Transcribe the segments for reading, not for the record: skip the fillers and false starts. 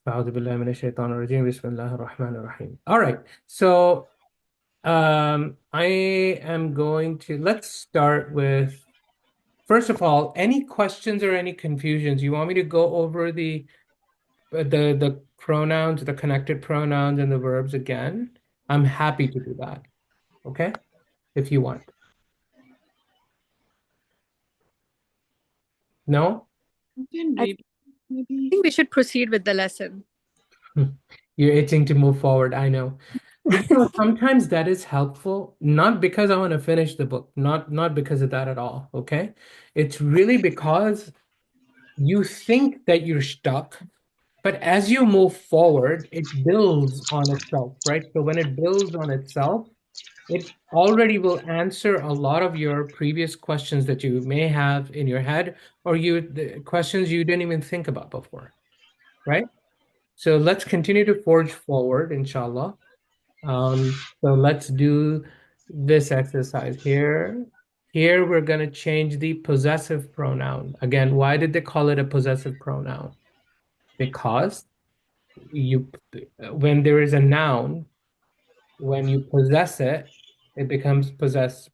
أعوذ بالله من الشيطان الرجيم بسم الله الرحمن الرحيم. All right, so I am going to let's start with first of all, any questions or any confusions? You want me to go over the pronouns, the connected pronouns and the verbs again? I'm happy to do that. Okay, if you want. No? You can I read maybe. think we should proceed with the lesson. You're itching to move forward, I know. But you know, sometimes that is helpful, not because I want to finish the book, not because of that at all, okay? It's really because you think that you're stuck, but as you move forward, it builds on itself, right? So when it builds on itself, it already will answer a lot of your previous questions that you may have in your head, or the questions you didn't even think about before, right? So let's continue to forge forward, inshallah. So let's do this exercise here. Here we're going to change the possessive pronoun. Again, why did they call it a possessive pronoun? Because when there is a noun, when you possess it, it becomes possessive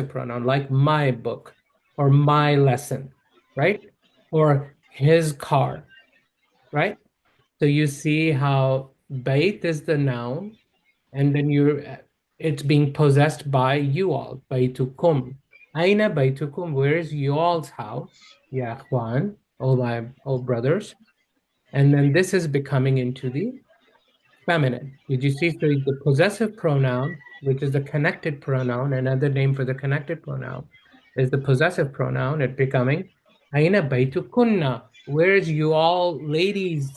pronoun, like my book or my lesson, right? Or his car, right? So you see how bait is the noun, and then it's being possessed by you all. Baytukum. Aina baytukum. Where is you all's house? Ya Juan, all brothers. And then this is becoming into the feminine. Did you see? So the possessive pronoun, which is the connected pronoun, another name for the connected pronoun, is the possessive pronoun. It becoming Aina baytukunna. Where is you all ladies'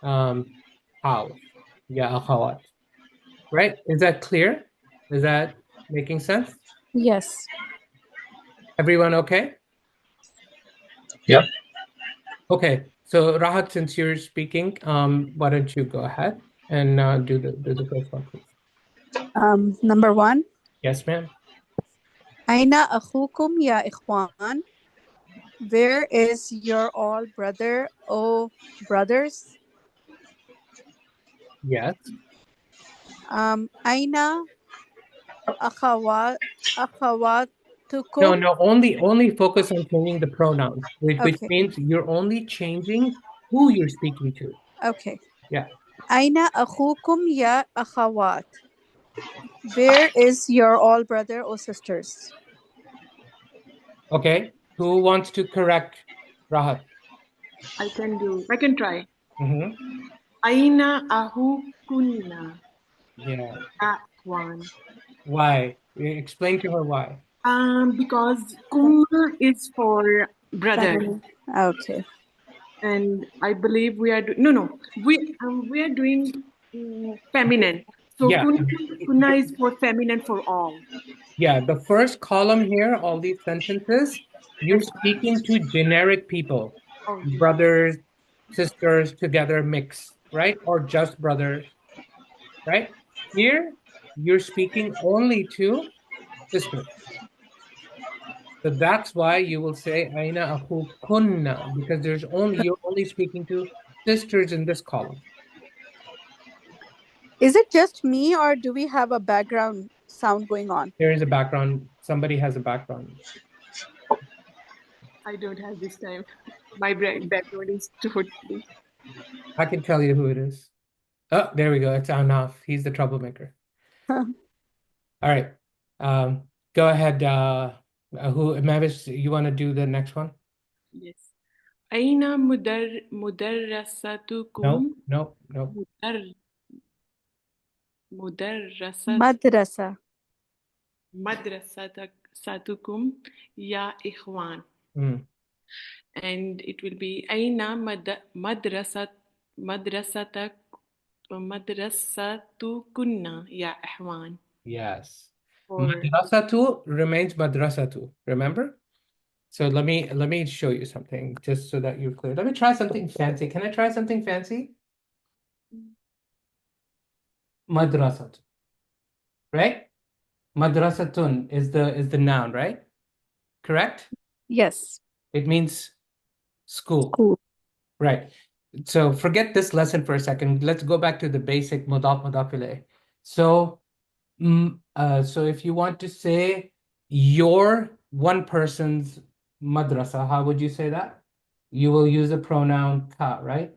house? Ya akhawat. Right? Is that clear? Is that making sense? Yes. Everyone okay? Yep. Okay. So Rahat, since you're speaking, why don't you go ahead and do the first one, please? Number 1. Yes, ma'am. Aina akhukum ya ikhwan? Where is your all brother, oh brothers? Yes. Aina akhawatukum? No, only focus on changing the pronoun, which Okay. means you're only changing who you're speaking to. Okay. Yeah. Aina akhukum ya akhawat? Where is your all brother or sisters? Okay. Who wants to correct Rahat? I can try. Mm-hmm. Aina ahu kunna. Yeah. That one. Why? Explain to her why. Because kum is for brother, Family. Okay. and I believe we are no. We are doing feminine. So Yeah. kunna is for feminine for all. Yeah, the first column here, all these sentences, you're speaking to generic people, Oh, brothers, sisters, together, mix, right? Or just brothers, right? Here, you're speaking only to sisters. So that's why you will say Aina kunna, because you're only speaking to sisters in this column. Is it just me or do we have a background sound going on? There is a background, somebody has a background. I don't have this time. My background is totally. I can tell you who it is. Oh, there we go. It's Anaf. He's the troublemaker. All right. Go ahead. Mavis, you want to do the next one? Yes. Aina mudarrasatukum? No. Madrasa. Madrasatukum ya ikhwan. Mm. And it will be Aina madrasatukunna ya ikhwan. Yes. Or Madrasatu remains madrasatu. Remember? So let me show you something just so that you're clear. Let me try something fancy. Can I try something fancy? Madrasatu. Right? Madrasatun is the noun, right? Correct? Yes. It means school. Cool. Right. So forget this lesson for a second. Let's go back to the basic mudaf ilayh. So, so if you want to say your one person's madrasa, how would you say that? You will use a pronoun ka, right?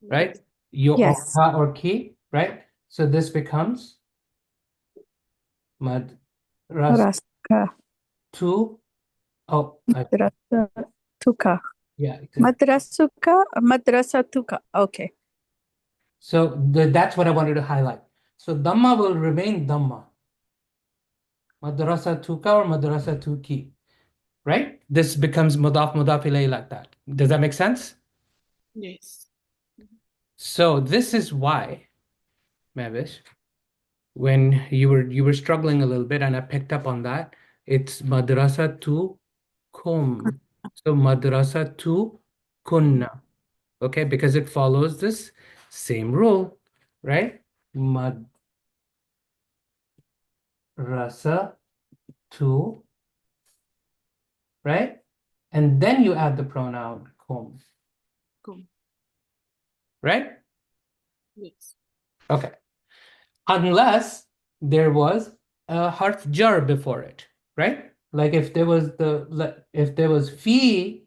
Right? Your or Yes. ka or ki, right? So this becomes madrasa Madrasaka. to. Oh, Madrasatuka. yeah, exactly. Madrasatuka. Okay. So that's what I wanted to highlight. So Dhamma will remain Dhamma. Madrasa tuka or madrasa tuki. Right? This becomes mudaf ilayhi like that. Does that make sense? Yes. So this is why, Mavish, when you were struggling a little bit and I picked up on that, it's madrasa tu kum. So madrasa tu kunna. Okay, because it follows this same rule, right? Madrasa tu, right? And then you add the pronoun kum, Cool. right? Yes. Okay. Unless there was a harf jar before it, right? Like if there was fee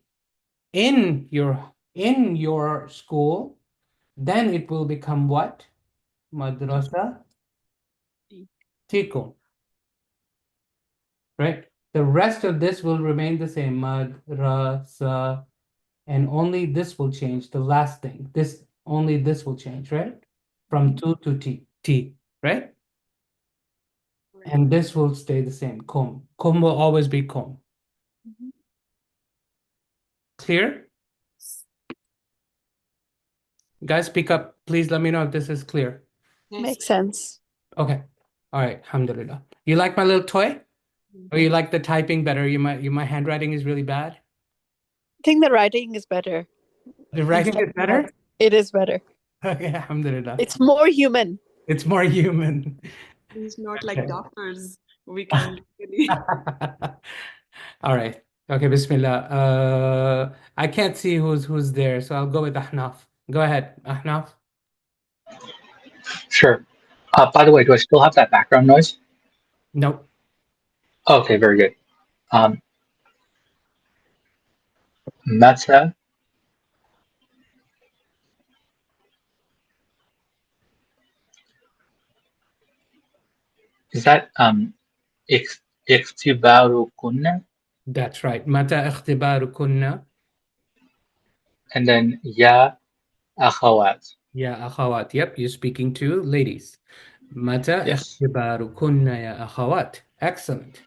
in your school, then it will become what? Madrasa tikum, right? The rest of this will remain the same, madrasa, and only this will change. The last thing, only this will change, right? From tu to t, right? Right. And this will stay the same. Kum. Kum will always be kum. Mhm. Clear? Guys, speak up. Please let me know if this is clear. Yes. Makes sense. Okay. All right. Alhamdulillah. You like my little toy? Or you like the typing better? My handwriting is really bad. I think the writing is better. The writing is better? It is better. Okay, alhamdulillah. It's more human. It's more human. It's not like Okay. doctors. We can really. All right. Okay, Bismillah. I can't see who's there, so I'll go with Ahnaf. Go ahead, Ahnaf. Sure. By the way, do I still have that background noise? No. Okay, very good. Mata, is that ikhtibarukunna? That's right. Mata ikhtibarukunna. And then ya akhawat. Ya akhawat. Yep, you're speaking to ladies. Mata Yes. ikhtibarukunna ya akhawat. Excellent.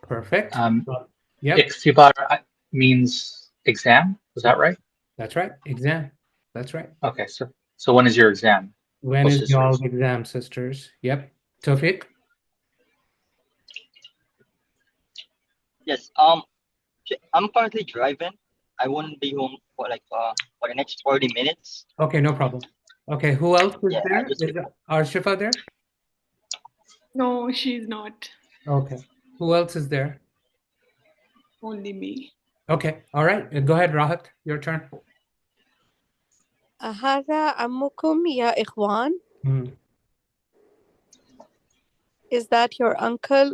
Perfect. Yep, Ikhtibar means exam. Is that right? that's right. Exam. That's right. Okay, so when is your exam? When Oh, is y'all's sisters. exam, sisters? Yep. Tawfiq? Yes. I'm currently driving. I won't be home for for the next 40 minutes. Okay, no problem. Okay, who else is Yeah, I there? just Is Arshifa there? No, she's not. Okay. Who else is there? Only me. Okay, all right. Go ahead, Rahat. Your turn. هذا عمكم يا إخوان. Hmm. Is that your uncle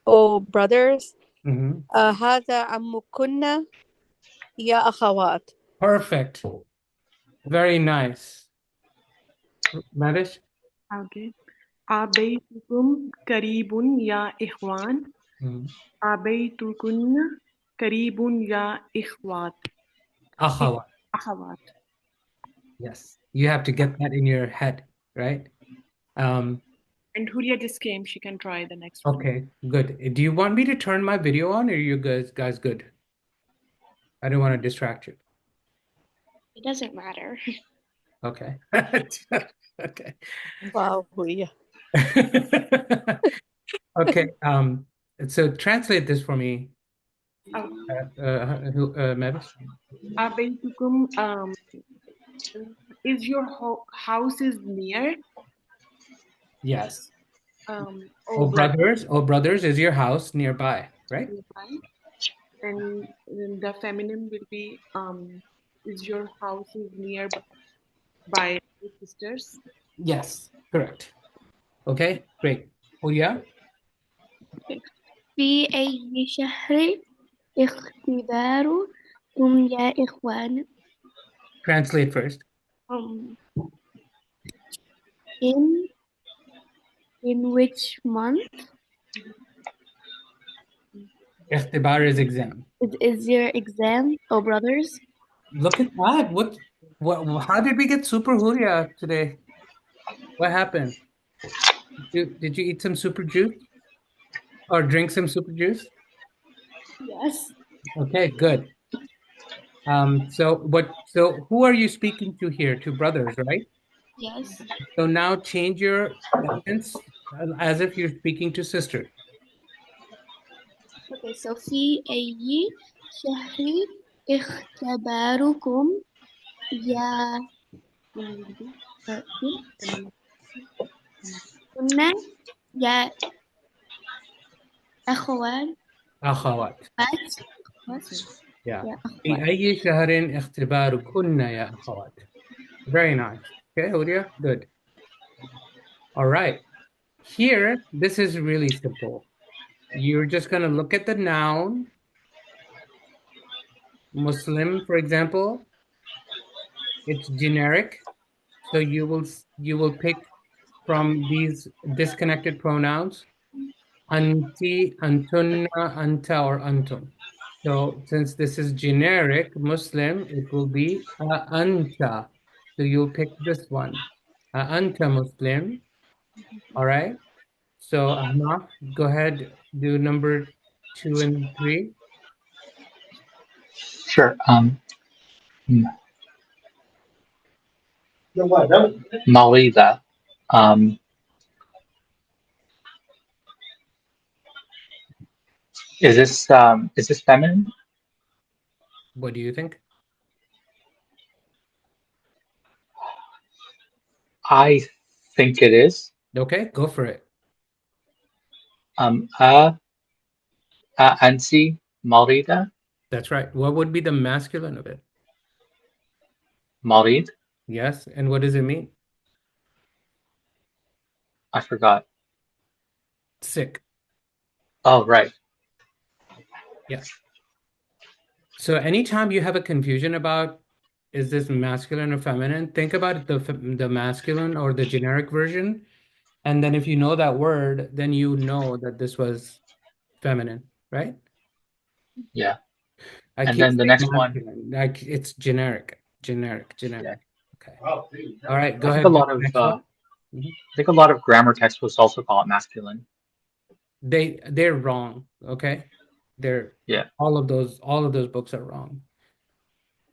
or brothers? Mhm. هذا عمكن يا أخوات. Perfect. Very nice. Marish? Okay. أبيتكم قريب يا إخوان. Mhm. أبيتكن قريب يا إخوات. Akhawat. أخوات. Yes. You have to get that in your head, right? And Huria just came. She can try the next one. Okay, good. Do you want me to turn my video on or are you guys good? I don't want to distract you. It doesn't matter. Okay. Okay. Wow, yeah. Okay. So translate this for me, Oh. Mavis. أبيتكم is your house is near? Yes. Oh, Oh, brothers, is your house nearby, right? nearby. and the feminine will be is your house is nearby your sisters? Yes, correct. Okay, great. Huria, في أي شهر اختباركم يا إخوان translate first. um, in which month اختبار is exam. is your exam, oh brothers? Look at that. What, how did we get super Huria today? What happened? Did you eat some super juice or drink some super juice? Yes. Okay, good. So who are you speaking to here? Two brothers, right? Yes. So now change your sentence as if you're speaking to sisters. Okay, so في أي شهر اختباركم يا كنا يا أخوان أخوات. Yeah. يا في أخوات. أي شهر اختباركن يا أخوات. Very nice. Okay, Huria, good. All right. Here, this is really simple. You're just going to look at the noun, Muslim, for example. It's generic. So you will pick from these disconnected pronouns, anti, antunna, anta, or antum. So since this is generic Muslim, it will be anta. So you'll pick this one, anta Muslim. All right. So Ahnaf, go ahead, do number 2 and 3. Sure. Malida. Is this feminine? What do you think? I think it is. Okay, go for it. Ansi Malida. That's right. What would be the masculine of it? Malid. Yes. And what does it mean? I forgot. Sick. Oh, right. Yeah. So anytime you have a confusion about is this masculine or feminine, think about the masculine or the generic version. And then if you know that word, then you know that this was feminine, right? Yeah. I And keep then the saying next one. masculine, like it's generic. Yeah. Okay. All right, go I think ahead. a lot of Next one. I think a lot of grammar textbooks also call it masculine. They're wrong, okay? Yeah. All of those books are wrong.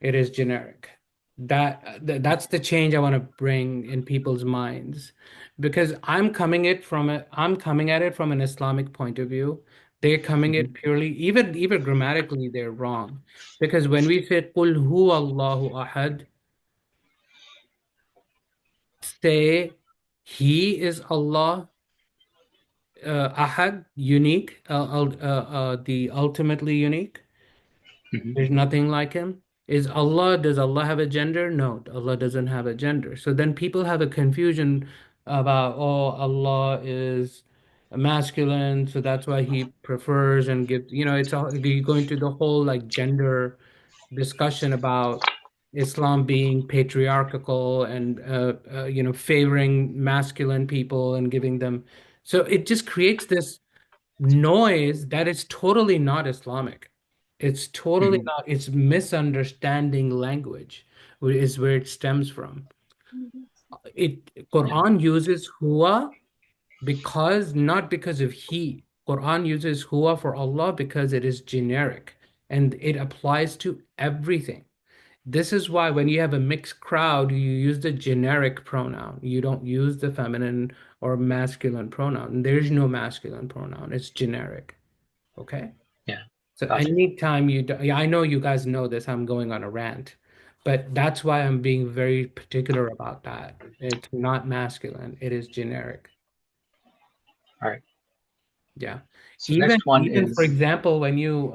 It is generic. That's the change I want to bring in people's minds, because I'm coming at it from an Islamic point of view. They're coming it purely, even grammatically, they're wrong. Because when we say Qul huwa Allahu ahad, say He is Allah, ahad, unique, the ultimately unique. There's nothing like him. Does Allah have a gender? No, Allah doesn't have a gender. So then people have a confusion about, oh, Allah is masculine, so that's why he prefers and gives, it's all you go into the whole like gender discussion about Islam being patriarchal and favoring masculine people and giving them. So it just creates this noise that is totally not Islamic. It's totally not, it's misunderstanding language, is where it stems from. Quran uses huwa not because of he. Quran uses huwa for Allah because it is generic and it applies to everything. This is why when you have a mixed crowd, you use the generic pronoun. You don't use the feminine or masculine pronoun. There's no masculine pronoun. It's generic. Okay? Yeah. So Gotcha. anytime yeah, I know you guys know this, I'm going on a rant, but that's why I'm being very particular about that. It's not masculine. It is generic. All right. Yeah. So next one Even for is example, when you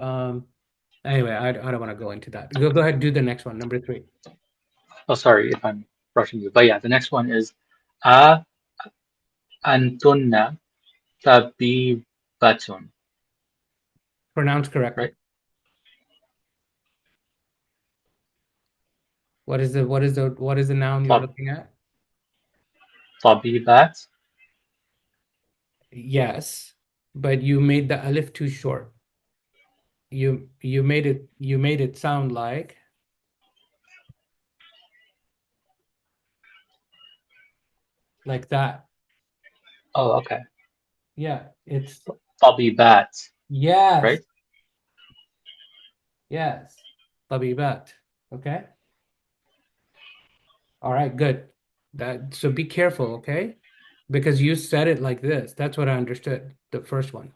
Anyway, I don't want to go into that. Go ahead, do the next one, number 3. Oh, sorry if I'm rushing you, but yeah, the next one is a antunna tabibatun, Pronounce correctly. right? What is the noun you're Tab looking at? tabibat. Yes, but you made the alif too short. You made it sound like that. Oh, okay. Yeah, it's Tabibat, yes, right? yes. Tabibat. Okay. All right, good. So be careful, okay? Because you said it like this. That's what I understood, the first one.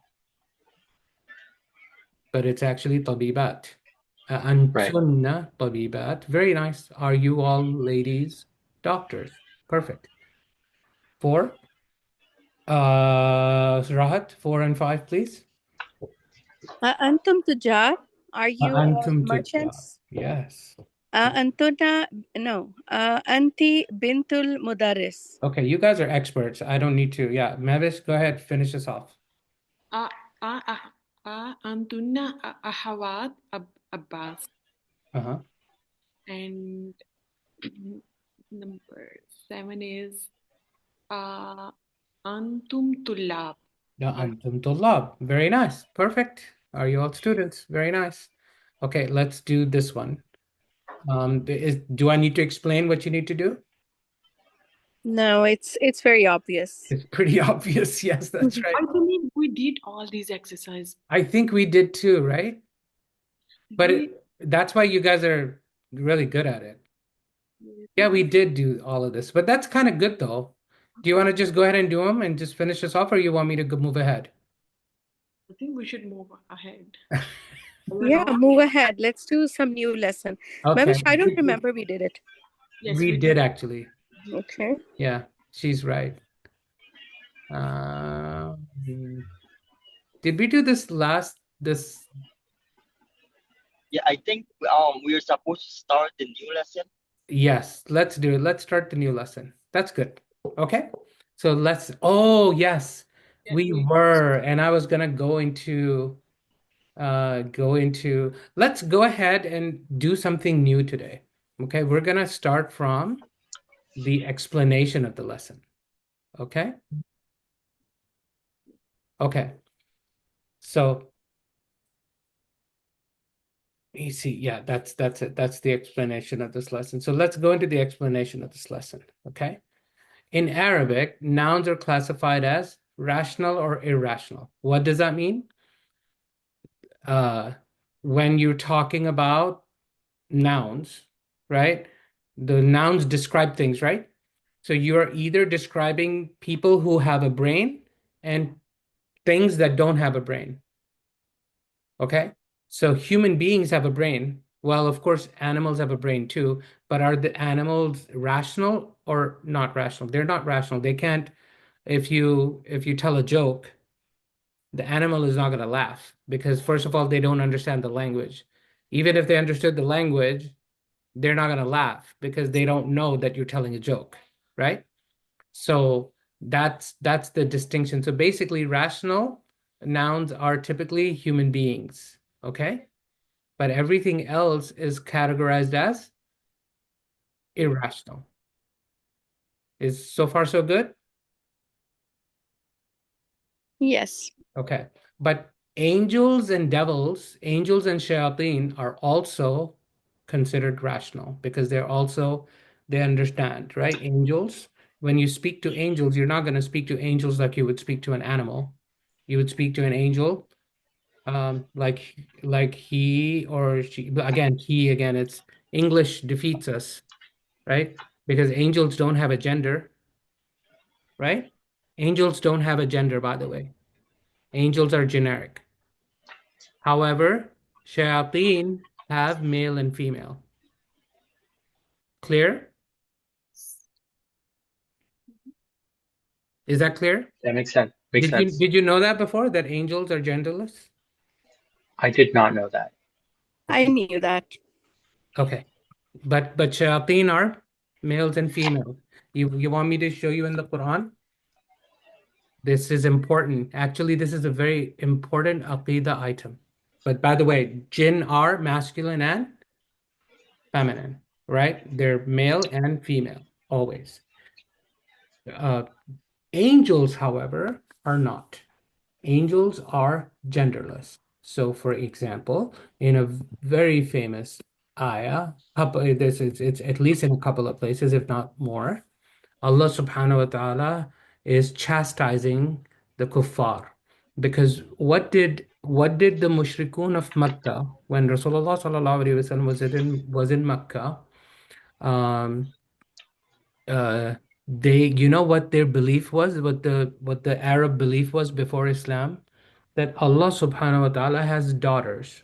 But it's actually tabibat. Right. Antunna tabibat. Very nice. Are you all ladies doctors? Perfect. 4. Rahat, 4 and 5, please. Antum tujar? Are you Antum tujjar. merchants? Yes. Antuna, no. Anti bintul mudaris. Okay, you guys are experts. I don't need to. Yeah, Mavis, go ahead, finish us off. A Antunna Ahawat Abbas. Uh-huh. And number 7 is Antum Tullab. The antum tullab. Very nice. Perfect. Are you all students? Very nice. Okay, let's do this one. Do I need to explain what you need to do? No, it's very obvious. It's pretty obvious. Yes, that's right. I believe we did all these exercises. I think we did too, right? But that's why you guys are really good at it. Yeah, we did do all of this, but that's kind of good though. Do you want to just go ahead and do them and just finish us off, or you want me to move ahead? I think we should move ahead. Yeah, move ahead. Let's do some new lesson. Okay. Mavish, I don't remember we did it. Yes, We did actually. Okay. Yeah, she's right. Did we do this this? Yeah, I think we are supposed to start the new lesson. Yes, let's do it. Let's start the new lesson. That's good. Okay. So oh yes, we were, and I was gonna let's go ahead and do something new today. Okay, we're gonna start from the explanation of the lesson. Okay. Okay. So you see, yeah, that's it. That's the explanation of this lesson. So let's go into the explanation of this lesson. Okay. In Arabic, nouns are classified as rational or irrational. What does that mean? When you're talking about nouns, right? The nouns describe things, right? So you're either describing people who have a brain and things that don't have a brain. Okay? So human beings have a brain. Well, of course, animals have a brain too, but are the animals rational or not rational? They're not rational. They can't, if you tell a joke, the animal is not going to laugh because first of all, they don't understand the language. Even if they understood the language, they're not going to laugh because they don't know that you're telling a joke, right? So that's the distinction. So basically, rational nouns are typically human beings, okay? But everything else is categorized as irrational. Is so far so good? Yes. Okay. But angels and devils, angels and shayateen are also considered rational because they understand, right? Angels, when you speak to angels, you're not going to speak to angels like you would speak to an animal. You would speak to an angel like he or she. But again, it's English defeats us, right? Because angels don't have a gender, right? Angels don't have a gender, by the way. Angels are generic. However, shayateen have male and female. Clear? Is that clear? That makes sense. Makes sense. Did you know that before, that angels are genderless? I did not know that. I knew that. Okay. But shayateen are males and females. You want me to show you in the Quran? This is important. Actually, this is a very important aqidah item. But by the way, jinn are masculine and feminine, right? They're male and female, always. Uh, Angels, however, are not. Angels are genderless. So, for example, in a very famous ayah, this is it's at least in a couple of places, if not more, Allah subhanahu wa ta'ala is chastising the kuffar. Because what did the mushrikun of Makkah when Rasulullah sallallahu alaihi wasallam was in Makkah, um, uh, you know what their belief was, what the Arab belief was before Islam, that Allah subhanahu wa ta'ala has daughters.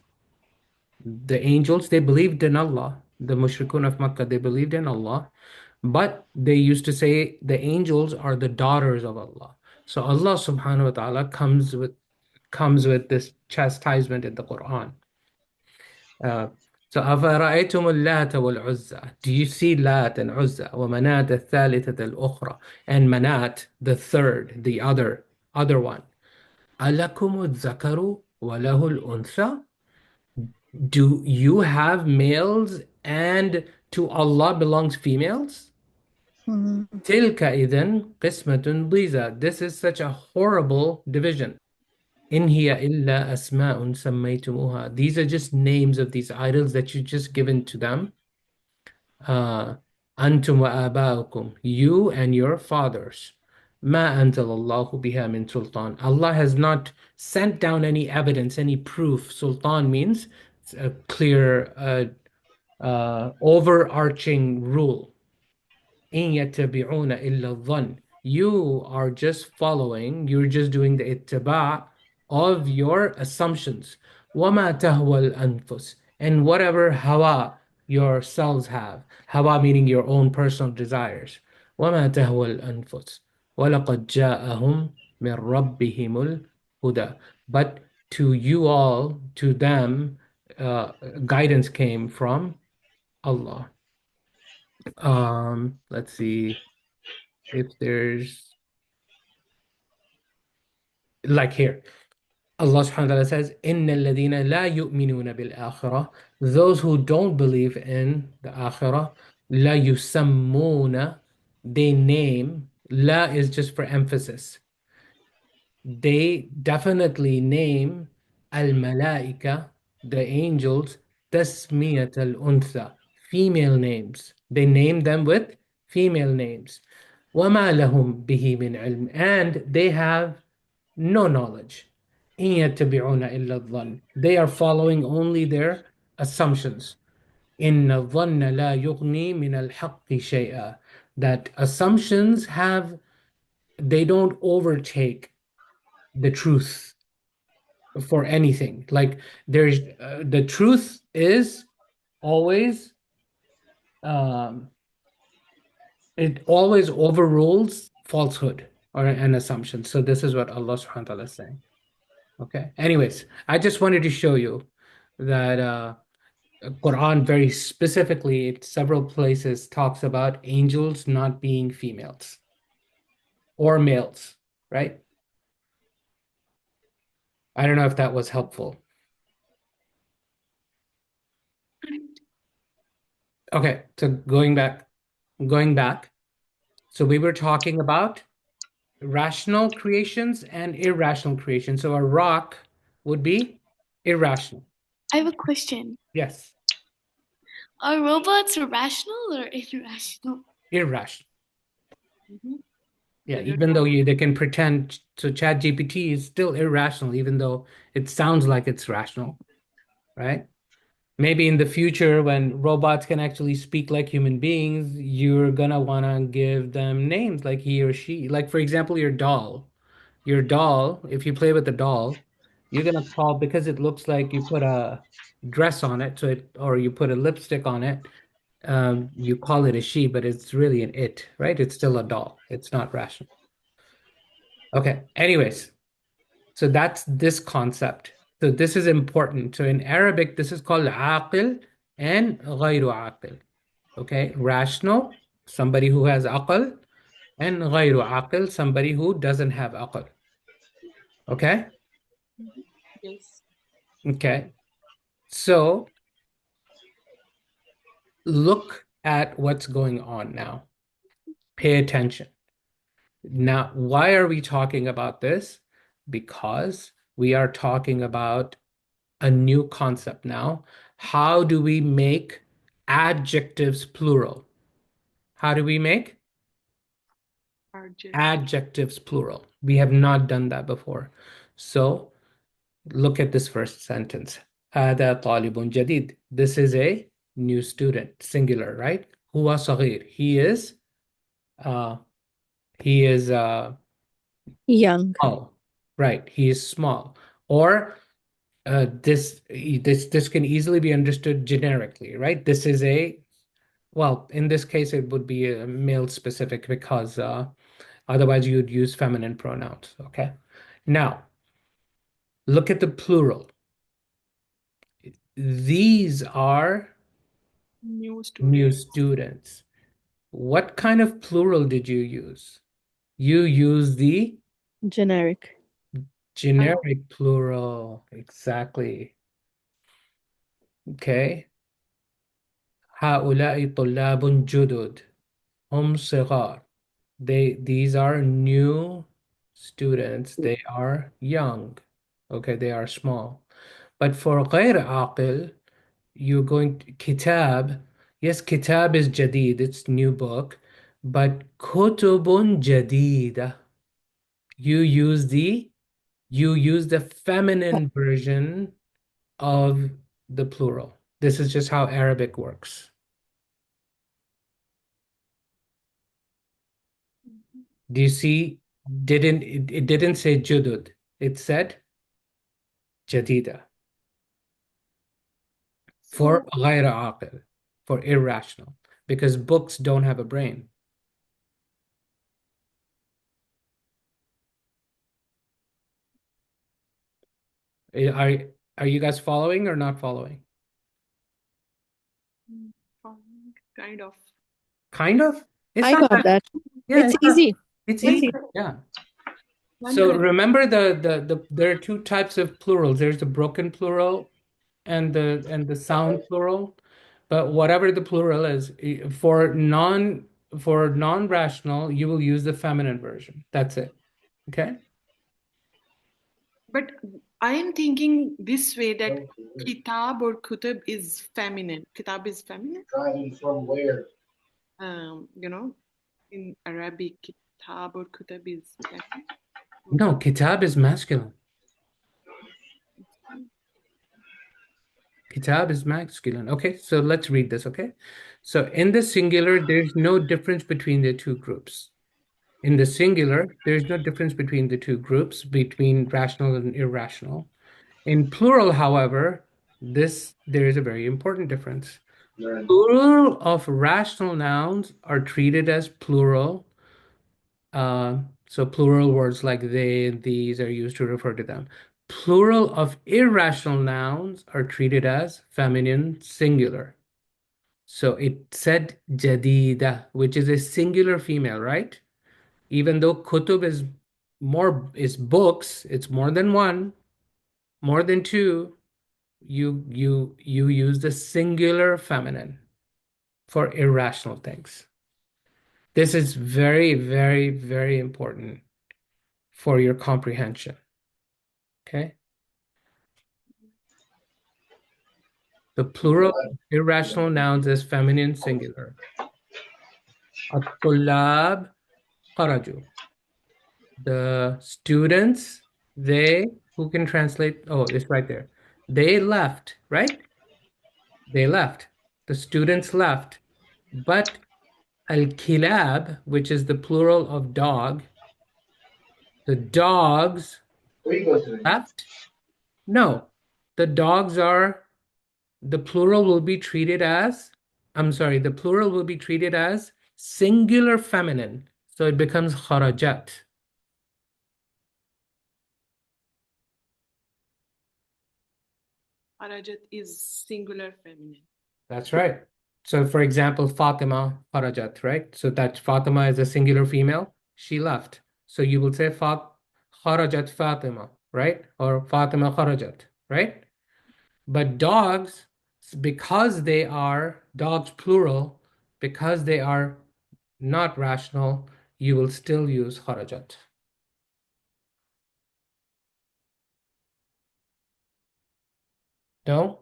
The angels, they believed in Allah. The mushrikun of Makkah, they believed in Allah, but they used to say the angels are the daughters of Allah. So Allah subhanahu wa ta'ala comes with this chastisement in the Quran. Uh, so أَفَرَأَيْتُمُ اللَّاتَ وَالْعُزَّى. Do you see Lat and Uzza وَمَنَاةَ الثَّالِثَةَ الْأُخْرَى, and Manat, the third, the other one. أَلَكُمُ الذَّكَرُ وَلَهُ الْأُنثَى. Do you have males and to Allah belongs females? Hmm. تِلْكَ إِذًا قِسْمَةٌ ضِيزَى. This is such a horrible division. إِنْ هِيَ إِلَّا أَسْمَاءٌ سَمَّيْتُمُوهَا. These are just names of these idols that you just given to them. أَنْتُمْ وَآبَاؤُكُمْ, you and your fathers. مَا أَنزَلَ اللَّهُ بِهَا مِنْ سُلْطَانٍ. Allah has not sent down any evidence, any proof. Sultan means a clear, overarching rule. إِن يَتَّبِعُونَ إِلَّا الظَّنَّ. You're just doing the ittiba' of your assumptions. وَمَا تَهْوَى الْأَنفُسِ. And whatever hawa your selves have. Hawa meaning your own personal desires. وَمَا تَهْوَى الْأَنفُسِ وَلَقَدْ جَاءَهُمْ مِنْ رَبِّهِمُ الْهُدَى. But to you all, to them, guidance came from Allah. Let's see if there's like here. Allah subhanahu wa ta'ala says, إِنَّ الَّذِينَ لَا يُؤْمِنُونَ بِالْآخِرَةِ. Those who don't believe in the akhirah, لَا يُسَمُّونَ. They name. La is just for emphasis. They definitely name al-malaika, the angels, tasmiyat al-untha, female names. They name them with female names. وَمَا لَهُمْ بِهِ مِنْ عِلْمٍ. And they have no knowledge. إِن يَتَّبِعُونَ إِلَّا الظَّنَّ. They are following only their assumptions. إِنَّ الظَّنَّ لَا يُغْنِي مِنَ الْحَقِّ شَيْئًا. That assumptions they don't overtake the truth for anything. Like there's the truth is always um, it always overrules falsehood or an assumption. So this is what Allah subhanahu wa ta'ala is saying. Okay. Anyways, I just wanted to show you that Quran very specifically, several places talks about angels not being females or males, right? I don't know if that was helpful. Okay, so going back. So we were talking about rational creations and irrational creations. So a rock would be irrational. I have a question. Yes, Are robots rational or irrational? irrational. Mhm. Yeah, So you're even though they can pretend, so ChatGPT is still irrational, even though it sounds like it's rational, right? Maybe in the future, when robots can actually speak like human beings, you're gonna wanna give them names like he or she. Like, for example, your doll. Your doll, if you play with the doll, you're gonna call because it looks like you put a dress on it, or you put a lipstick on it. You call it a she, but it's really an it, right? It's still a doll. It's not rational. Okay. Anyways, so that's this concept. So this is important. So in Arabic, this is called aqil and ghayru aqil. Okay, rational, somebody who has aql, and ghayru aqil, somebody who doesn't have aql. Okay? Yes. Okay. So look at what's going on now. Pay attention. Now, why are we talking about this? Because we are talking about a new concept now. How do we make adjectives plural? How do we make Adjective. adjectives plural? We have not done that before. So look at this first sentence. هذا طالب جديد. This is a new student, singular, right? هو صغير. He is Young. small, right? He is small. Or this can easily be understood generically, right? This is well, in this case, it would be a male specific because otherwise you'd use feminine pronouns. Okay. Now, look at the plural. These are New new student. students. What kind of plural did you use? You use the Generic. generic plural. Exactly. Okay. هؤلاء طلاب جدد. هم صغار. These are new students. They are young. Okay, they are small. But for غير عاقل, you're going to كتاب. Yes, كتاب is جديد. It's new book. But كتب جديدة. You use the feminine version of the plural. This is just how Arabic works. Do you see? It didn't say judud. It said jadida for So, غير عاقل, for irrational, because books don't have a brain. Are are you guys following or not following? kind of. Kind of. It's I not got that. Yeah, It's easy. it's Easy. easy. Yeah. One So question. remember there are two types of plurals. There's the broken plural and the sound plural. But whatever the plural is, for non-rational, you will use the feminine version. That's it. Okay? But I am thinking this way that kitab or kutub is feminine. Kitab is feminine. Driving from where? You know, in Arabic, kitab or kutub is feminine. No, kitab is masculine. Kitab is masculine. Okay, so let's read this, okay? So in the singular, there's no difference between the two groups. In the singular, there's no difference between the two groups, between rational and irrational. In plural, however, there is a very important difference. Plural of rational nouns are treated as plural. So plural words like they and these are used to refer to them. Plural of irrational nouns are treated as feminine singular. So it said jadida, which is a singular female, right? Even though kutub is books, it's more than one, more than two. You use the singular feminine for irrational things. This is very, very, very important for your comprehension. Okay? The plural of irrational nouns is feminine singular. الطلاب خرجوا. The students, who can translate? Oh, it's right there. They left, right? They left. The students left. But al-kilab, which is the plural of dog, the dogs Where you go today? left? No. The dogs are, the plural will be treated as, I'm sorry, the plural will be treated as singular feminine. So it becomes kharajat. Kharajat is singular feminine. That's right. So, for example, Fatima Kharajat, right? So that Fatima is a singular female. She left. So you will say Kharajat Fatima, right? Or Fatima Kharajat, right? But dogs, because they are dogs plural, because they are not rational, you will still use Kharajat. No?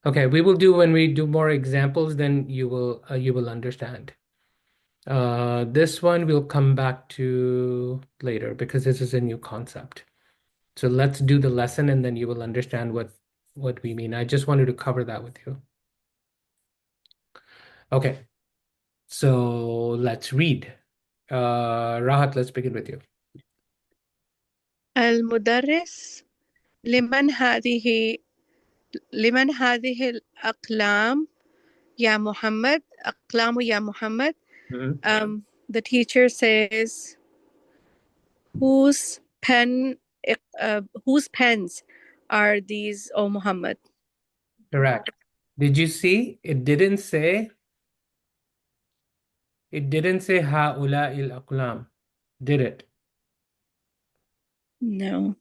Okay, we will do when we do more examples, then you will understand. This one we'll come back to later because this is a new concept. So let's do the lesson and then you will understand what we mean. I just wanted to cover that with you. Okay, so let's read. Rahat, let's begin with you. المدرس لمن هذه الأقلام يا محمد أقلام يا محمد. The teacher says whose pens are these, O Muhammad? Correct. Did you see? It didn't say هؤلاء الأقلام, did it? No.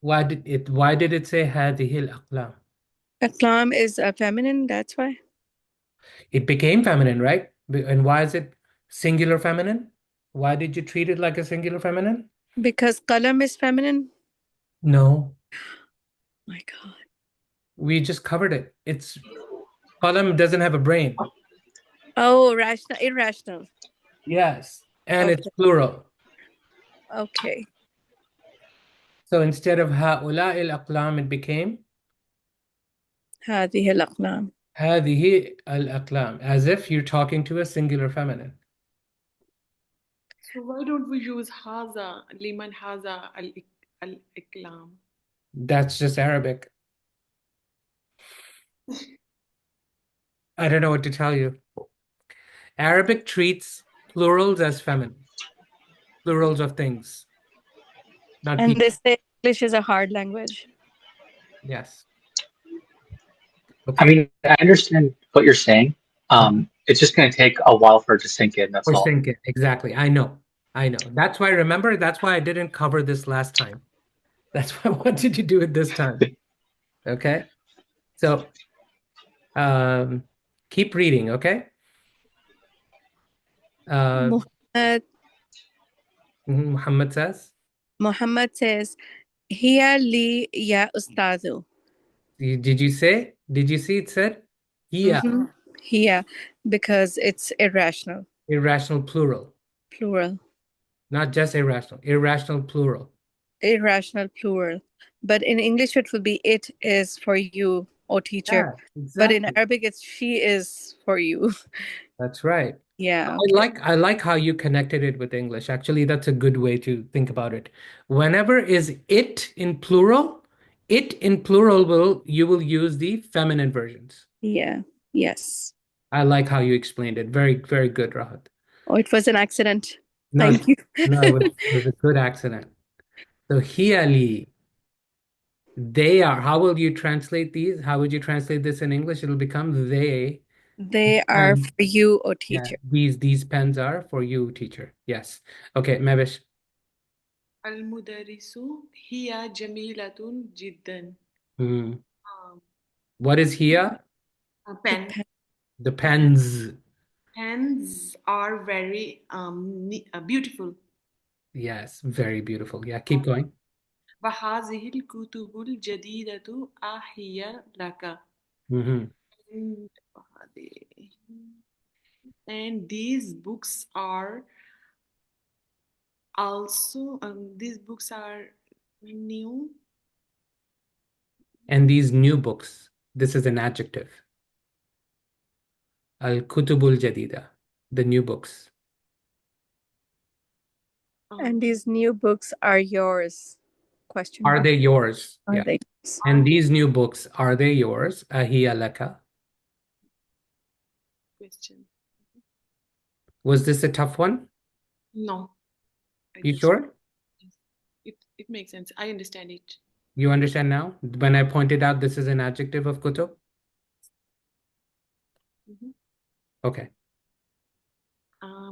Why did it say هذه الأقلام? Aqlam is a feminine, that's why. It became feminine, right? And why is it singular feminine? Why did you treat it like a singular feminine? Because qalam is feminine. No, My God. we just covered it. It's qalam doesn't have a brain. Oh, irrational. Yes, and Okay. it's plural. Okay. So instead of هؤلاء الأقلام, it became هذه الأقلام. هذه الأقلام, as if you're talking to a singular feminine. So why don't we use haza, liman haza al-iklam? That's just Arabic. I don't know what to tell you. Arabic treats plurals as feminine, plurals of things, not And people. they say English is a hard language. Yes. I Okay. mean, I understand what you're saying. It's just going to take a while for it to sink in. That's Or all. sink it. Exactly. I know. That's why, remember, that's why I didn't cover this last time. That's why I wanted to do it this time. Okay. So keep reading, okay? Muhammad says. Muhammad says, "Hiya li ya ustadu." Did you see it said hiya? Hiya, because it's irrational. Irrational plural. Plural. Not just irrational. Irrational plural. Irrational plural. But in English, it will be it is for you, O teacher. Yeah, But in exactly. Arabic, it's she is for you. That's right. Yeah. Okay. I like how you connected it with English. Actually, that's a good way to think about it. Whenever is it in plural, you will use the feminine versions. Yeah. Yes. I like how you explained it. Very, very good, Rahat. Oh, it was an accident. No, Thank you. no, it was a good accident. So hiali, they are. How will you translate these? How would you translate this in English? It'll become they. They are for you, O Yeah, teacher. these pens are for you, teacher. Yes. Okay, Mavish. Al-mudarrisu hiya jamilatun jiddan. What is here? A pen. The pens. Pens are very beautiful. Yes, very beautiful. Yeah, keep going. وَهَذِهِ الْكُتُبُ الْجَدِيدَةُ أَحِيَّ لَكَ. And these books are also new. And these new books, this is an adjective. Al-Kutubul Jadida, the new books. And these new books are yours? Question Are mark. they yours? Are Yeah. they? And these new books, are they yours? Ahiya laka. Question. Was this a tough one? No. You sure? It makes sense. I understand it. You understand now? When I pointed out this is an adjective of kutub? Mhm. Okay.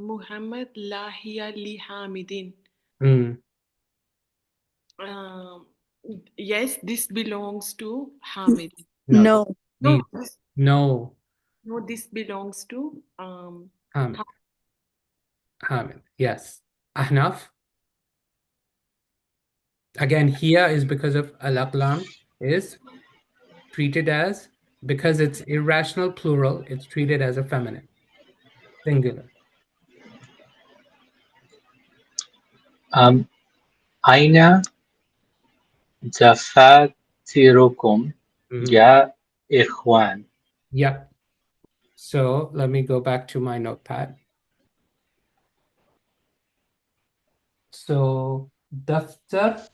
Muhammad la hiya li hamidin. Mm. Um, yes, this belongs to Hamid. No. No. No, These. No. no, this belongs to Hamid. Hamid. Yes. Ahnaf. Again, here is because of al-aqlam is treated as, because it's irrational plural, it's treated as a feminine, singular. أين دفاتركم يا إخوان؟ Yep. So let me go back to my notepad. So daftar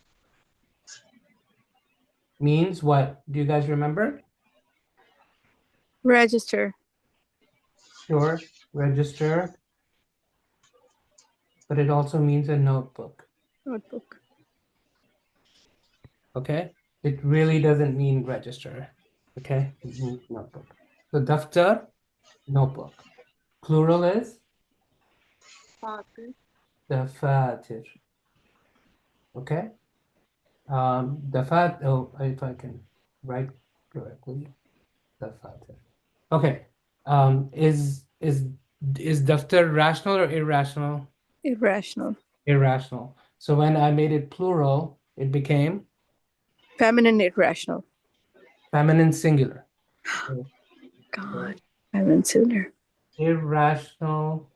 means what? Do you guys remember? Register. Sure, register, but it also means a notebook. Notebook. Okay? It really doesn't mean register. Okay? It means notebook. So daftar, notebook. Plural is Fatir. dafatir. Okay? Dafat, oh, if I can write correctly, dafatir. Okay. Is daftar rational or irrational? Irrational. Irrational. So when I made it plural, it became Feminine irrational. feminine singular. God. Feminine sooner. Irrational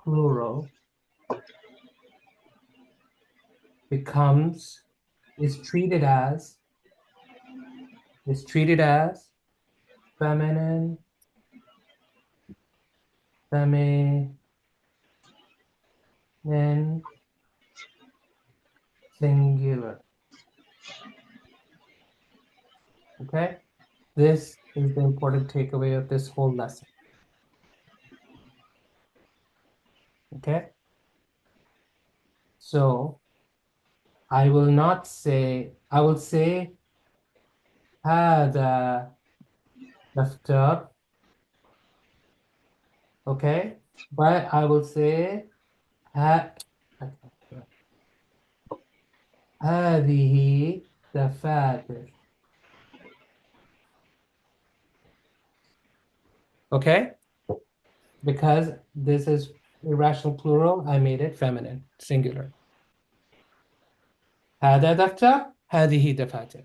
plural becomes is treated as feminine singular. Okay? This is the important takeaway of this whole lesson. Okay? So I will not say, I will say هذا دفتر. Okay? But I will say هذه دفاتر. Okay? Because this is irrational plural, I made it feminine, singular. هذا دفتر، هذه دفاتر.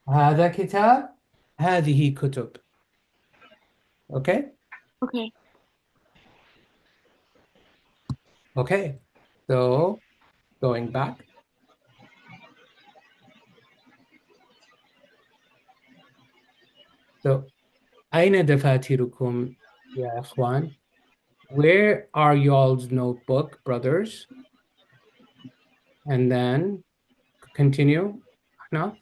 هذا كتاب، هذه كتب. Okay? Okay. Okay. So, going back. So, أين دفاتركم يا إخوان? Where are y'all's notebook, brothers? And then continue. No?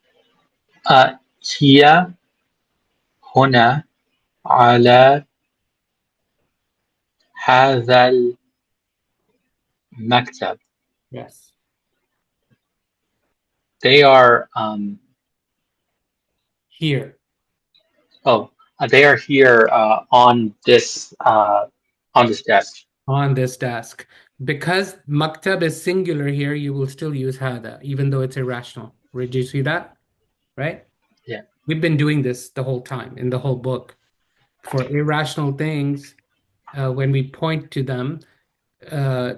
هي هنا على هذا المكتب. Yes. They are Here. they are here on this desk. On this desk. Because maktab is singular here, you will still use hada, even though it's irrational. Did you see that? Right? Yeah. We've been doing this the whole time in the whole book. For irrational things, when we point to them,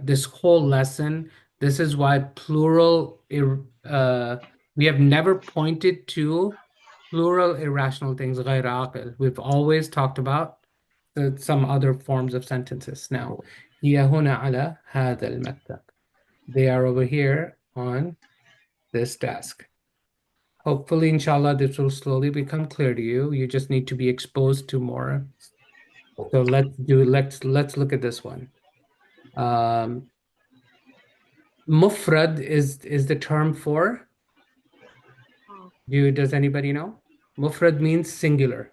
this whole lesson, this is why plural, we have never pointed to plural irrational things, غير عاقل. We've always talked about some other forms of sentences. Now, هي هنا على هذا المكتب. They are over here on this desk. Hopefully, inshallah, this will slowly become clear to you. You just need to be exposed to more. So let's look at this one. Mufrad is the term for, does anybody know? Mufrad means singular.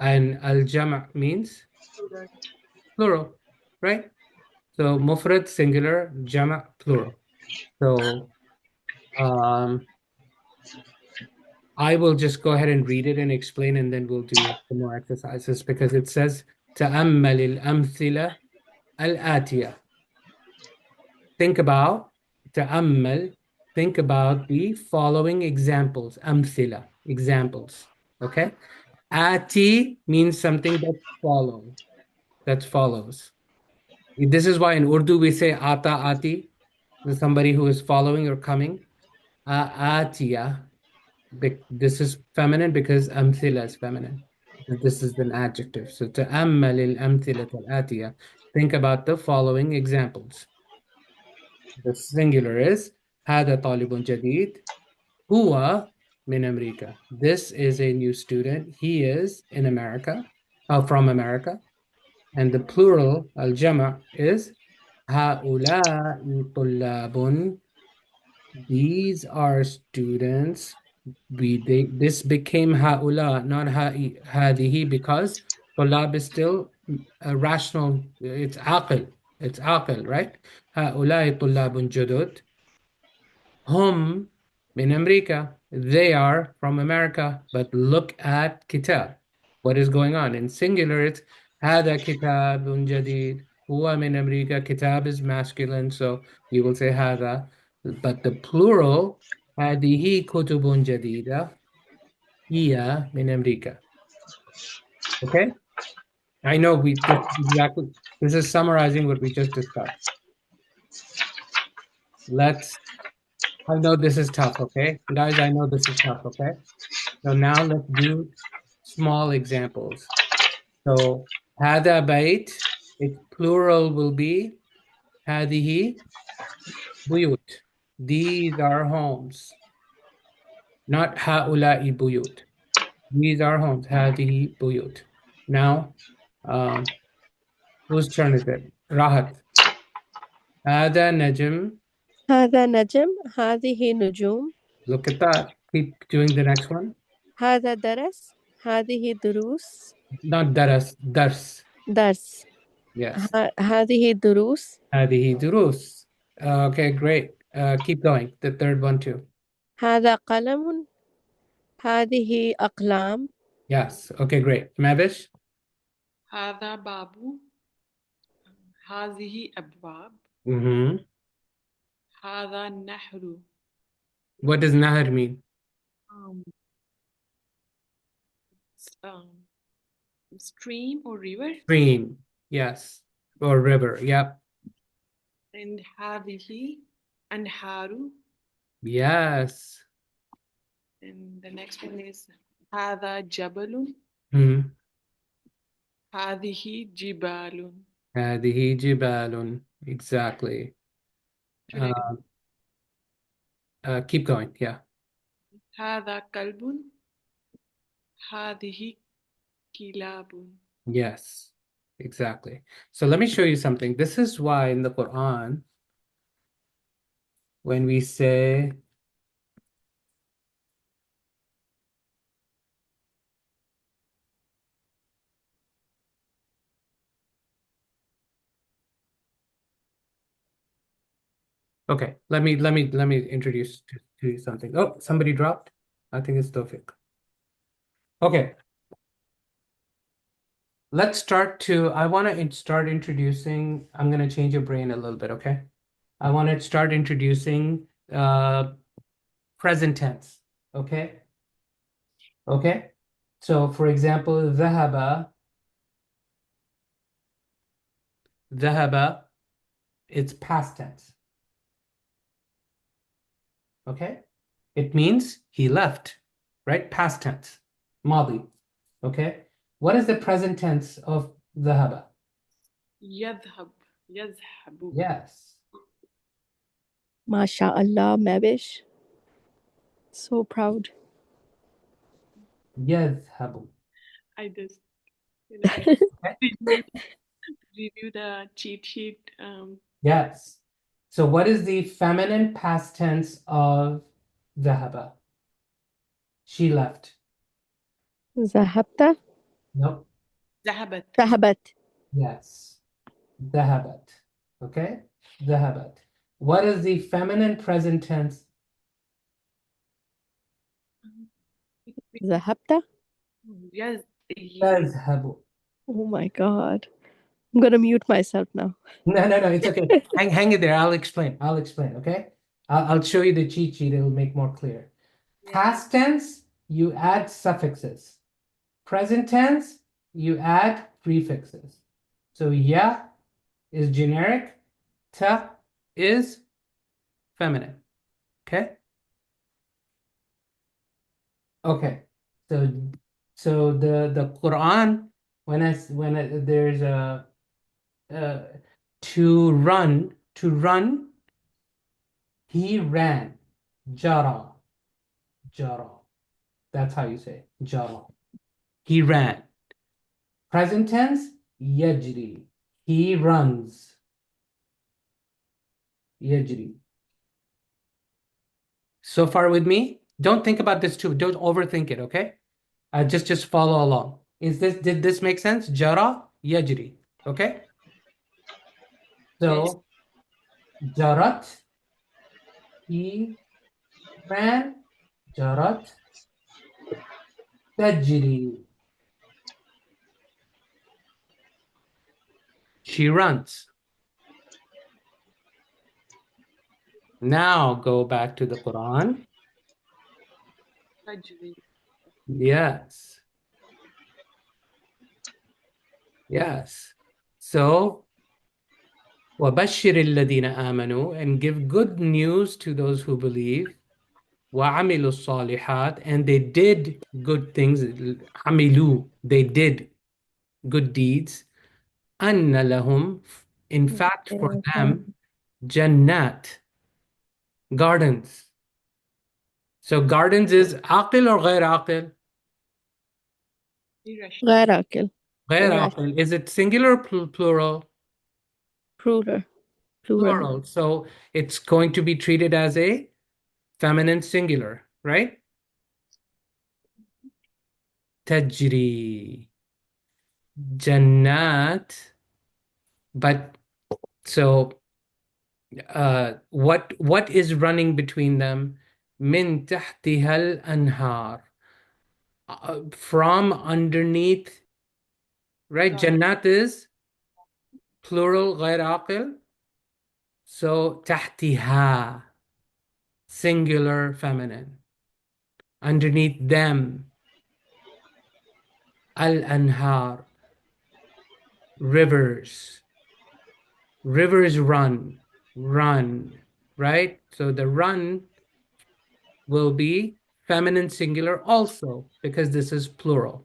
And al-jama' means plural, right? So mufrad, singular, jama', plural. So I will just go ahead and read it and explain, and then we'll do some more exercises because it says تأمل الأمثلة الآتية. Think about تأمل. Think about the following examples. أمثلة, examples. Okay. Ati means something that follows. This is why in Urdu we say ata ati, somebody who is following or coming. Atiya. This is feminine because amthila is feminine. This is an adjective. So تأمل الأمثلة الآتية. Think about the following examples. The singular is هذا طالب جديد. هو من أمريكا. This is a new student. He is in America, from America. And the plural, al-jama', is هؤلاء طلاب. These are students. This became هؤلاء, not هذه, because طلاب is still a rational. It's عاقل. It's عاقل, right? هؤلاء طلاب جدد. هم من أمريكا. They are from America. But look at كتاب. What is going on? In singular, it's هذا كتاب جديد. هو من أمريكا. كتاب is masculine, so we will say هذا. But the plural, هذه كتب جديدة. هي من أمريكا. Okay? I know this is summarizing what we just discussed. I know this is tough, okay? Guys, I know this is tough, okay? So now let's do small examples. So هذا بيت, its plural will be هذه بيوت. These are homes. Not هؤلاء بيوت. These are homes. هذه بيوت. Now, whose turn is it? Rahat. هذا نجم. هذا نجم. هذه نجوم. Look at that. Keep doing the next one. هذا درس. هذه دروس. Not درس. درس. Yes. هذه دروس. هذه دروس. Okay, great. Keep going. The third one too. هذا قلم. هذه أقلام. Yes. Okay, great. Mavish? هذا باب. هذه أبواب. Mm-hmm. هذا النهر. What does nahar mean? Stream or river. Stream. Yes. Or river. Yep. And هذه أنهار. Yes. And the next one is هذا جبل. Mm-hmm. هذه جبال. هذه جبال. Exactly. Keep going. Yeah. هذا كلب. هذه كلاب. Yes. Exactly. So let me show you something. This is why in the Quran, when we say okay, let me introduce to you something. Oh, somebody dropped. I think it's Tawfiq. Okay. Let's I want to start introducing, I'm going to change your brain a little bit, okay? I want to start introducing present tense, okay? Okay? So for example, ذهب, it's past tense. Okay? It means he left, right? Past tense, ماضي. Okay? What is the present tense of ذهب? يذهب. يذهب. Yes. MashaAllah, Mavish. So proud. يذهب. I just Okay. review the cheat sheet. Yes. So what is the feminine past tense of ذهب? She left. ذهبت. Nope. ذهبت. ذهبت. Yes. ذهبت. Okay? ذهبت. What is the feminine present tense? ذهبت. Yes, he. تذهب. Oh my God. I'm gonna mute myself now. No, it's okay. Hang it there. I'll explain. Okay? I'll show you the cheat sheet. It'll make more clear. Past tense, you add suffixes. Present tense, you add prefixes. So ya is generic, ta is feminine. Okay? Okay. So the Quran, there's a to run, he ran. Jara. That's how you say jara. He ran. Present tense, yajri. He runs. Yajri. So far with me? Don't think about this too. Don't overthink it, okay? Just follow along. Did this make sense? Jara, yajri. Okay? So jarat, he ran. Jarat, tajri. She runs. Now go back to the Quran. Tajweed. Yes. So, وَبَشِّرِ الَّذِينَ آمَنُوا, and give good news to those who believe. وَعَمِلُوا الصَّالِحَاتِ, and they did good things. عَمِلُوا, they did good deeds. أَنَّ لَهُمْ, in fact for them, جَنَّات, gardens. So gardens is عاقل or غير عاقل? Irrational. غير عاقل. غير Irrational. عاقل. Is it singular or plural? Plural. Plural. So it's going to be treated as a feminine singular, right? تجري جنات. But so what is running between them? من تحتها الأنهار. From underneath, right? جنات is plural غير عاقل. So تحتها, singular feminine. Underneath them, al-anhar, rivers. Rivers run, right? So the run will be feminine singular also, because this is plural.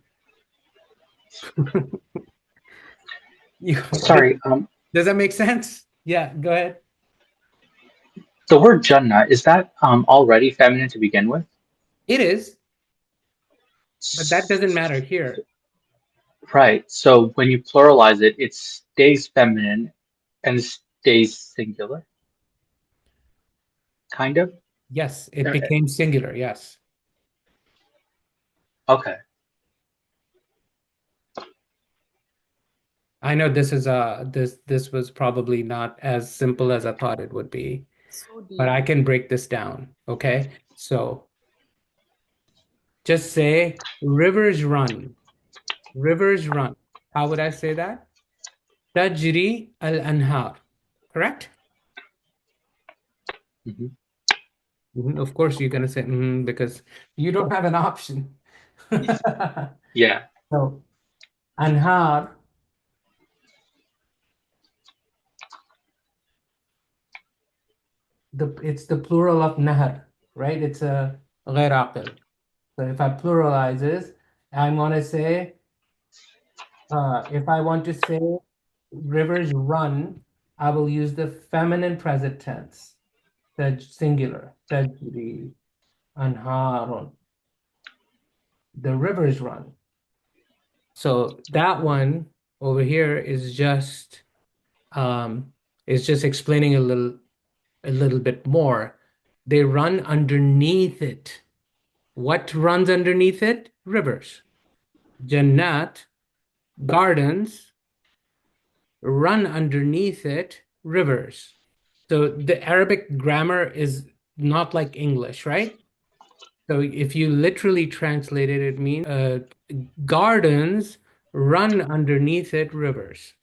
Sorry, Does that make sense? Yeah, go ahead. the word Jannah, is that already feminine to begin with? It is, but that doesn't matter here. Right. So when you pluralize it, it stays feminine and stays singular. Kind of? Yes, it Okay. became singular, yes. Okay. I know this is this was probably not as simple as I thought it would be, So deep. but I can break this down, okay? So just say rivers run. Rivers run. How would I say that? Tajri al-anhar. Correct? Of course, you're going to say because you don't have an option. Yeah. So, anhar, it's the plural of nahar, right? It's a غير عاقل. So if I pluralize this, I'm going to say, if I want to say rivers run, I will use the feminine present tense, the singular, tajri anharun. The rivers run. So that one over here is just explaining a little bit more. They run underneath it. What runs underneath it? Rivers. Jannat, gardens, run underneath it. rivers. So the Arabic grammar is not like English, right? So if you literally translate it, it means gardens run underneath it rivers.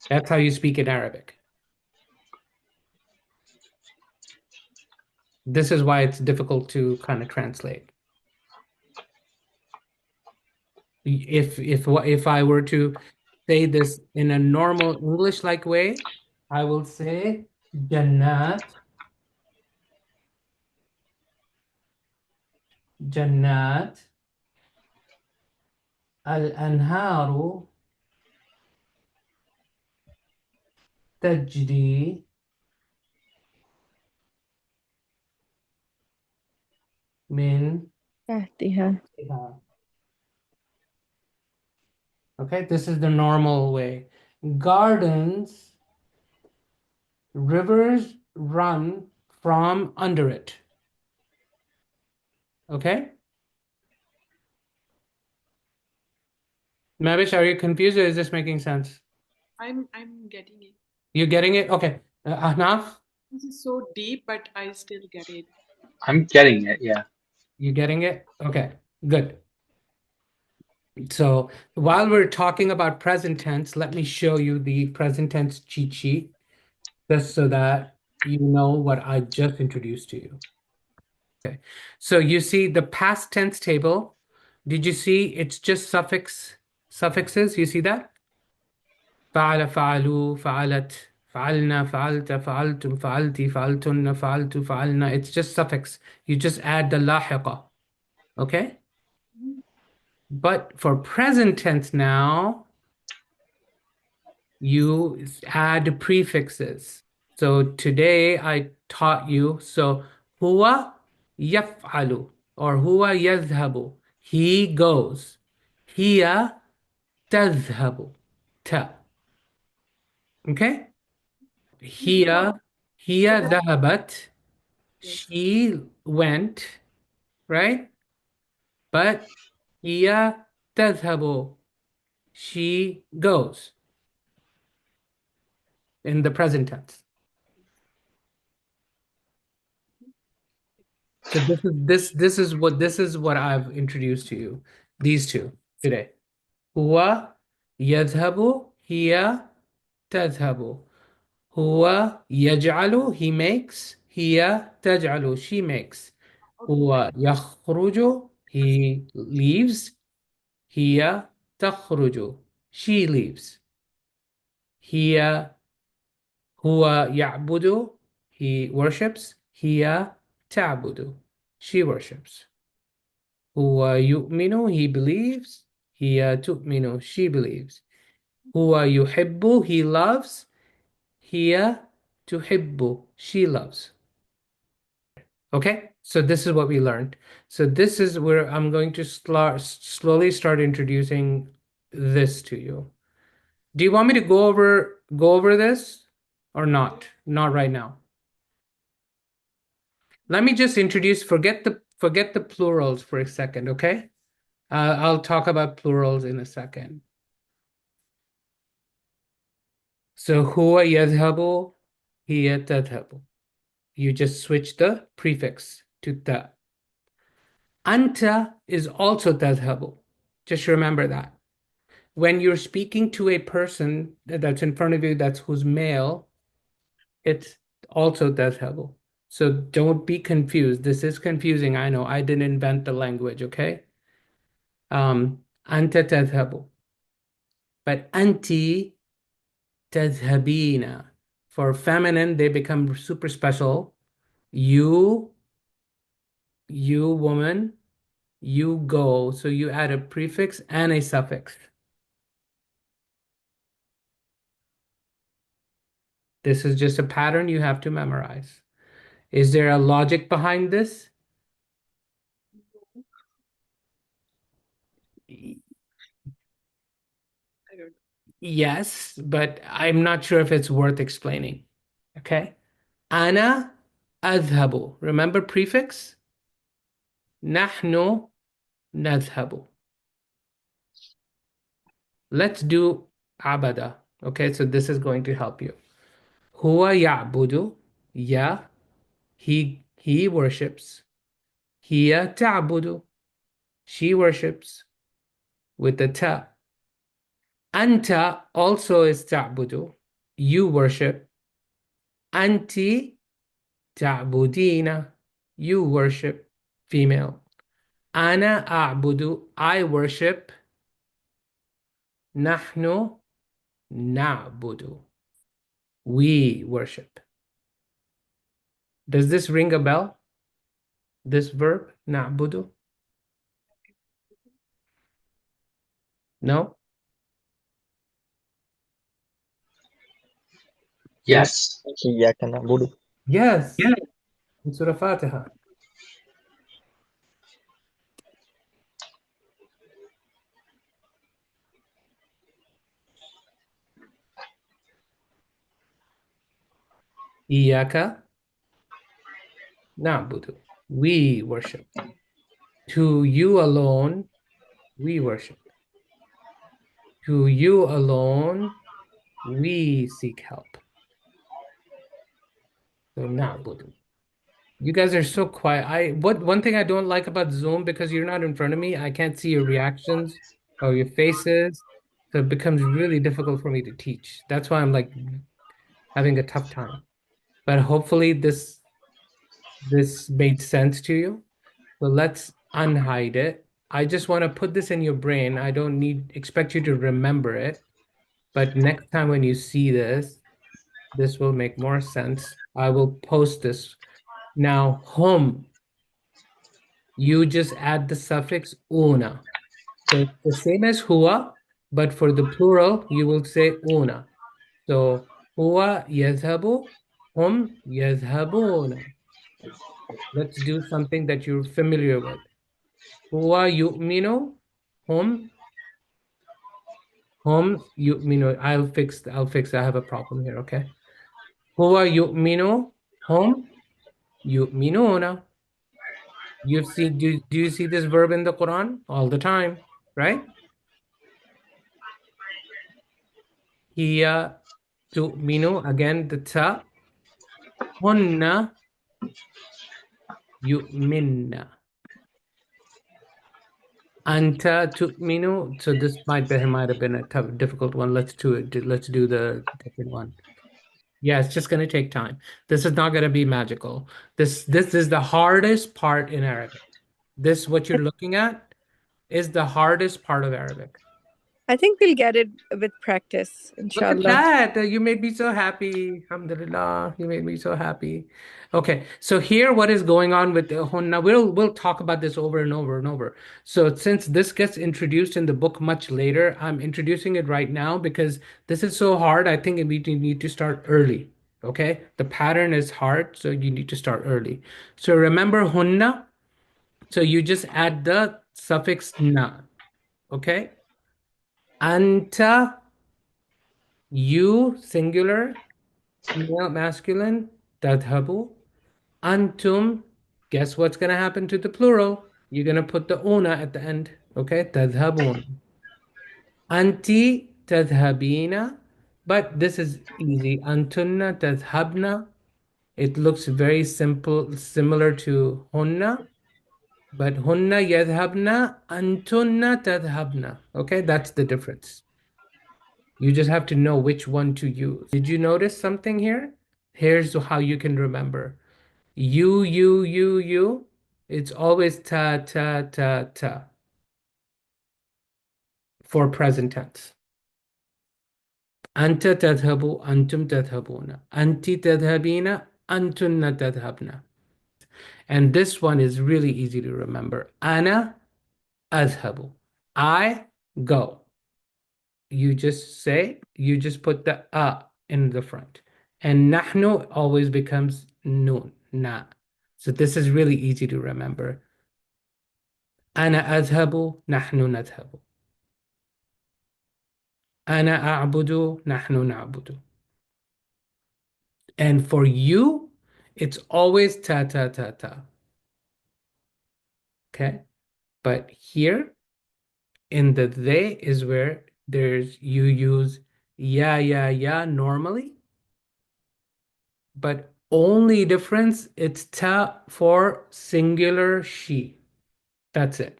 That's how you speak in Arabic. This is why it's difficult to kind of translate. If I were to say this in a normal English-like way, I will say Jannat, Jannat, al-anharu tajri min. تحتها. Okay, this is the normal way. Gardens, rivers run from under it. Okay? Mavish, are you confused or is this making sense? I'm getting it. You getting it? Okay. Ahnaf, This is so deep, but I still get it. I'm getting it, yeah. you getting it? Okay, good. So while we're talking about present tense, let me show you the present tense cheat sheet, just so that you know what I just introduced to you. Okay. So you see the past tense table. Did you see it's just suffixes? You see that? فعل فعلوا فعلت فعلنا فعلت فعلتم فعلتي فعلتن فعلت فعلنا. It's just suffix. You just add the لاحقة. Okay? But for present tense now, you add prefixes. So today I taught you. So هو يفعل or هو يذهب. He goes. هي تذهب. ت. Okay? هي ذهبت. She went, right? But هي تذهب. She goes in the present tense. So this is what I've introduced to you. These two today. هو يذهب. هي تذهب. هو يجعل. He makes. هي تجعل. She makes. هو يخرج. He leaves. هي تخرج. She leaves. هي هو يعبد. He worships. هي تعبد. She worships. هو يؤمن. He believes. هي تؤمن. She believes. هو يحب. He loves. هي تحب. She loves. Okay, so this is what we learned. So this is where I'm going to slowly start introducing this to you. Do you want me to go over this or not? Not right now. Let me just introduce, forget the plurals for a second, okay? I'll talk about plurals in a second. So هو يذهب. هي تذهب. You just switch the prefix to the. Anta is also تذهب. Just remember that. When you're speaking to a person that's in front of you that's who's male, it's also تذهب. So don't be confused. This is confusing. I know. I didn't invent the language, okay? أنت تذهب. But أنتِ تذهبين. For feminine, they become super special. You woman, you go. So you add a prefix and a suffix. This is just a pattern you have to memorize. Is there a logic behind this? I don't know. Yes, but I'm not sure if it's worth explaining. Okay? أنا أذهب. Remember prefix? نحن نذهب. Let's do abada. Okay, so this is going to help you. Huwa ya'budu. Ya, he worships. Hiya ta'budu. She worships with the ta. Anta also is ta'budu. You worship. Anti ta'budina. You worship. Female. Ana a'budu. I worship. Nahnu na'budu. We worship. Does this ring a bell? This verb, na'budu? No? Yes. إياك نعبد. Yes. In Surah Fatiha. Iyaka na'budu. We worship. To you alone, we worship. To you alone, we seek help. So na'budu. You guys are so quiet. One thing I don't like about Zoom, because you're not in front of me, I can't see your reactions or your faces. So it becomes really difficult for me to teach. That's why I'm like having a tough time. But hopefully this made sense to you. So let's unhide it. I just want to put this in your brain. I don't expect you to remember it. But next time when you see this will make more sense. I will post this. Now, hum, you just add the suffix una. So it's the same as huwa, but for the plural, you will say una. So huwa yadhabu, hum yadhabuna. Let's do something that you're familiar with. Huwa yu'minu, hum yu'minu. I'll fix. I have a problem here, okay? Huwa yu'minu, hum yu'minuna. Do you see this verb in the Quran? All the time, right? Hiya tu'minu, again, the ta. Hunna yu'minna. Anta tu'minu. So this might have been a tough, difficult one. Let's do it. Let's do the different one. Yeah, it's just going to take time. This is not going to be magical. This is the hardest part in Arabic. This, what you're looking at, is the hardest part of Arabic. I think we'll get it with practice, Look at inshallah. that. You made me so happy. Alhamdulillah. You made me so happy. Okay, so here what is going on with the hunna? We'll talk about this over and over and over. So since this gets introduced in the book much later, I'm introducing it right now because this is so hard. I think we need to start early. Okay? The pattern is hard, so you need to start early. So remember hunna? So you just add the suffix na. Okay? Anta, you, singular, male, masculine, tadhabu. Antum, guess what's going to happen to the plural? You're going to put the una at the end. Okay, tadhabun. Anti, tadhabina. But this is easy. Antunna, tadhabna. It looks very simple, similar to hunna. But hunna yadhabna, antunna tadhabna. Okay, that's the difference. You just have to know which one to use. Did you notice something here? Here's how you can remember. You. It's always ta for present tense. Anta tadhabu, antum tadhabuna. Anti tadhabina, antunna tadhabna. And this one is really easy to remember. Ana adhabu. I go. You just put the in the front. And nahnu always becomes nun, na. So this is really easy to remember. أنا أذهب نحن نذهب. أنا أعبد نحن نعبد. And for you, it's always ta ta ta ta. Okay? But here in the they is where you use ya normally. but only difference, it's ta for singular she. That's it.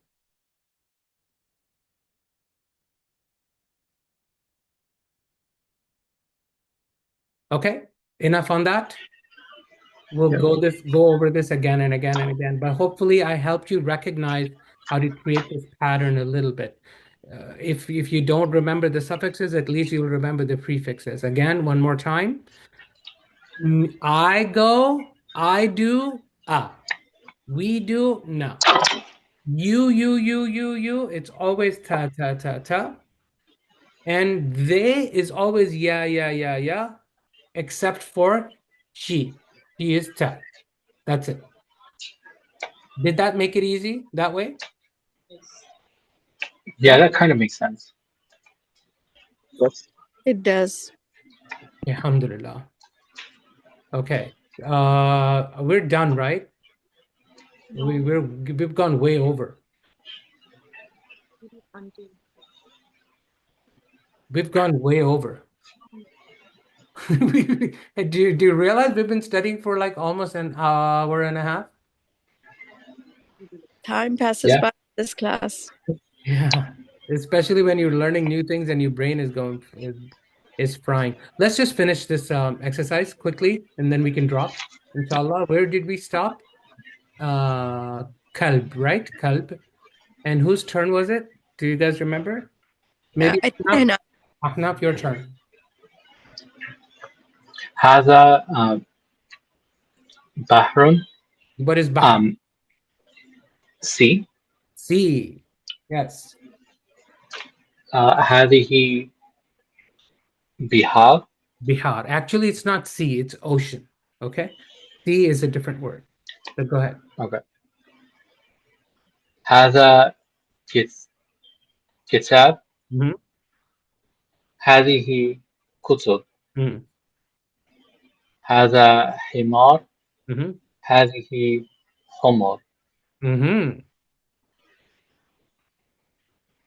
Okay, enough on that. We'll go over this again and again and again, but hopefully I helped you recognize how to create this pattern a little bit. If you don't remember the suffixes, at least you'll remember the prefixes. Again, one more time. I go, I do, we do, na. You, it's always ta, ta, ta, ta. And they is always yeah, except for she. She is ta. That's it. Did that make it easy that way? Yeah, that kind of makes sense. Yes. It does. Alhamdulillah. Okay. We're done, right? We've gone way over. Until We've gone way over. Do you realize we've been studying for like almost an hour and a half? Time passes Yeah. by in this class. Yeah. Especially when you're learning new things and your brain is frying. Let's just finish this exercise quickly and then we can drop. Inshallah. Where did we stop? Kalb, right? Kalb. And whose turn was it? Do you guys remember? Maybe Ahnaf? And Ahnaf, your turn. هذا بحر What is Bahr? sea. Sea. Yes. هذه بحار. Bihar. Actually, it's not sea, it's ocean. Okay? Sea is a different word. So go ahead. Okay. هذا كتاب. Mhm. هذه كتب. Mhm. هذا حمار. Mhm. هذه حمر. Mhm.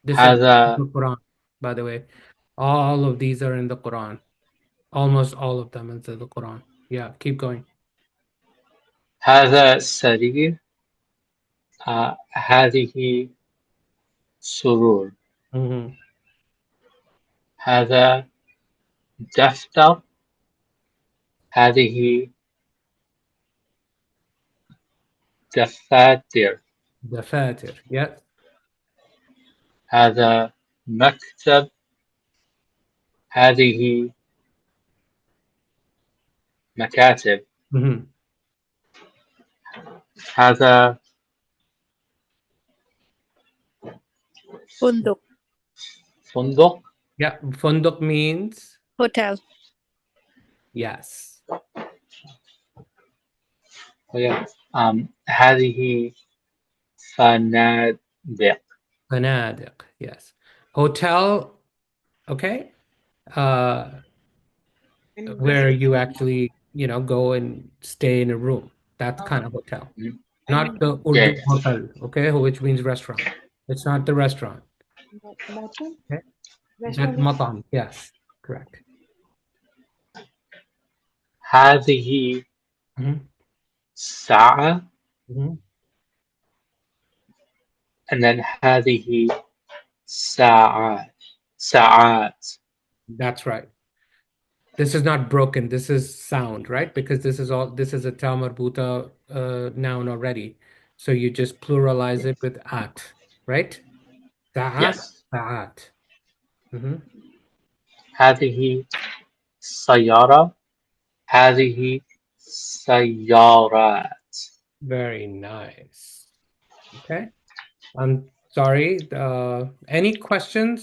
This is هذا the Quran, by the way. All of these are in the Quran. Almost all of them is in the Quran. Yeah, keep going. هذا سرير. هذه سرور. Mhm. هذا دفتر. هذه دفاتر. Dafatir. Yeah. هذا مكتب. هذه مكاتب. Mhm. هذا Funduk. فندق. Yeah. Funduk means Hotel. yes. هذه فنادق. Fanadiq. Yes. Hotel. Okay. and Where you actually, go and stay in a room. That kind of hotel. Not the Urdu Yes. hotel, okay, which means restaurant. It's not the restaurant. Motel. Okay. That Restaurant. matam. Yes, correct. هذه Mhm. ساعة. Mhm. and then هذه ساعات. That's right. This is not broken. This is sound, right? Because this is a ta marbuta noun already. So you just pluralize it with at, right? Sa'at, Yes. sa'at. Mhm. هذه سيارة. هذه سيارات. Very nice. Okay. I'm sorry. Any questions